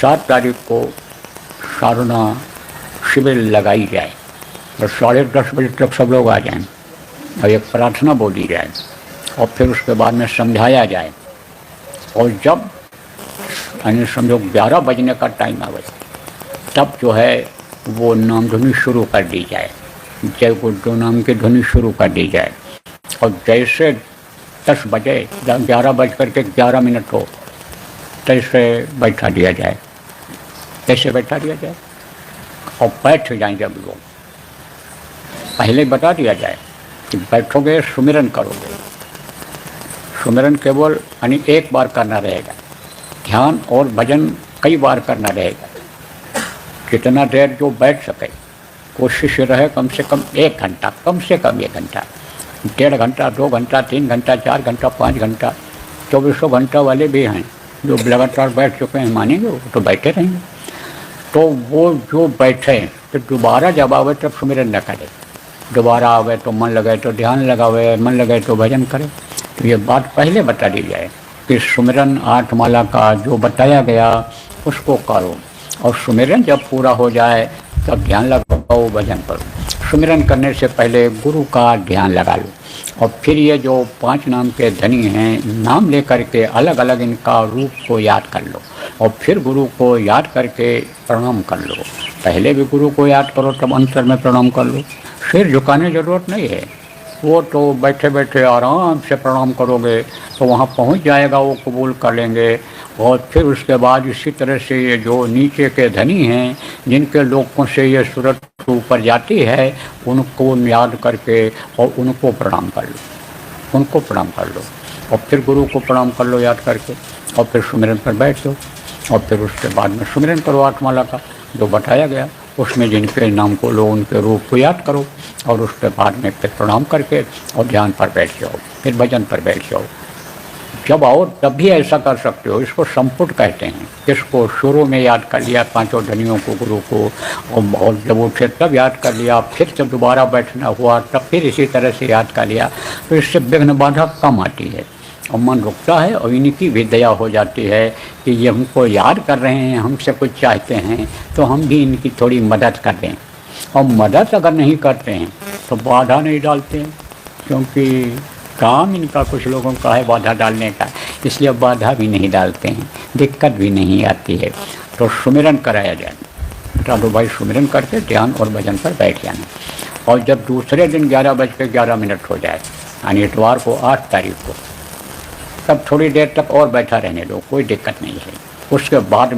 7 तारीख को साधना शिविर लगाई जाए और 10:30 बजे तक सब लोग आ जाएं और एक प्रार्थना बोली जाए और फिर उसके बाद में समझाया जाए। और जब यानी समझो 11 बजने का टाइम आवे तब जो है वो नाम ध्वनि शुरू कर दी जाए, जय गुरुदेव नाम की ध्वनि शुरू कर दी जाए। और जैसे 10 बजे 11:11 हो तैसे बैठा दिया जाए, कैसे बैठा दिया जाए और बैठ जाएं। जब लोग पहले बता दिया जाए कि बैठोगे सुमिरन करोगे, सुमिरन केवल यानी एक बार करना रहेगा, ध्यान और भजन कई बार करना रहेगा। कितना देर जो बैठ सके कोशिश रहे कम से कम 1 घंटा, कम से कम 1 घंटा, 1.5 घंटा, 2 घंटा, 3 घंटा, 4 घंटा, 5 घंटा, 2400 घंटा वाले भी हैं जो लगातार बैठ चुके हैं, मानेंगे वो तो बैठे रहेंगे। तो वो जो बैठे तो दोबारा जब आवे तब सुमिरन न करे, दोबारा आवे तो मन लगे तो ध्यान लगावे, मन लगे तो भजन करे। तो ये बात पहले बता दी जाए कि सुमिरन 8 माला का जो बताया गया उसको करो और सुमिरन जब पूरा हो जाए तब ध्यान लगाओ, भजन करो। सुमिरन करने से पहले गुरु का ध्यान लगा लो और फिर ये जो 5 नाम के धनी हैं, नाम लेकर के अलग अलग इनका रूप को याद कर लो और फिर गुरु को याद करके प्रणाम कर लो। पहले भी गुरु को याद करो तब अंतर में प्रणाम कर लो, सिर झुकाने की ज़रूरत नहीं है। वो तो बैठे बैठे आराम से प्रणाम करोगे तो वहाँ पहुँच जाएगा, वो कबूल कर लेंगे। और फिर उसके बाद इसी तरह से ये जो नीचे के धनी हैं जिनके लोगों से ये सूरत ऊपर जाती है उनको याद करके और उनको प्रणाम कर लो, उनको प्रणाम कर लो और फिर गुरु को प्रणाम कर लो याद करके और फिर सुमिरन पर बैठ दो। और फिर उसके बाद में सुमिरन करो 8 माला का जो बताया गया, उसमें जिनके नाम को लो उनके रूप को याद करो और उसके बाद में फिर प्रणाम करके और ध्यान पर बैठ जाओ, फिर भजन पर बैठ जाओ। जब आओ तब भी ऐसा कर सकते हो, इसको संपुट कहते हैं। इसको शुरू में याद कर लिया 5 धनियों को, गुरु को, और जब उठे तब याद कर लिया, फिर जब दोबारा बैठना हुआ तब फिर इसी तरह से याद कर लिया, तो इससे विघ्न बाधा कम आती है और मन रुकता है और इनकी भी दया हो जाती है कि ये हमको याद कर रहे हैं, हमसे कुछ चाहते हैं तो हम भी इनकी थोड़ी मदद कर दें। और मदद अगर नहीं करते हैं तो बाधा नहीं डालते हैं, क्योंकि काम इनका कुछ लोगों का है बाधा डालने का, इसलिए बाधा भी नहीं डालते हैं, दिक्कत भी नहीं आती है। तो सुमिरन कराया जाए, साधु भाई सुमिरन करके ध्यान और भजन पर बैठ जाना। और जब दूसरे दिन 11:11 हो जाए यानी इतवार को 8 तारीख को, तब थोड़ी देर तक और बैठा रहने दो, कोई दिक्कत नहीं है। उसके बाद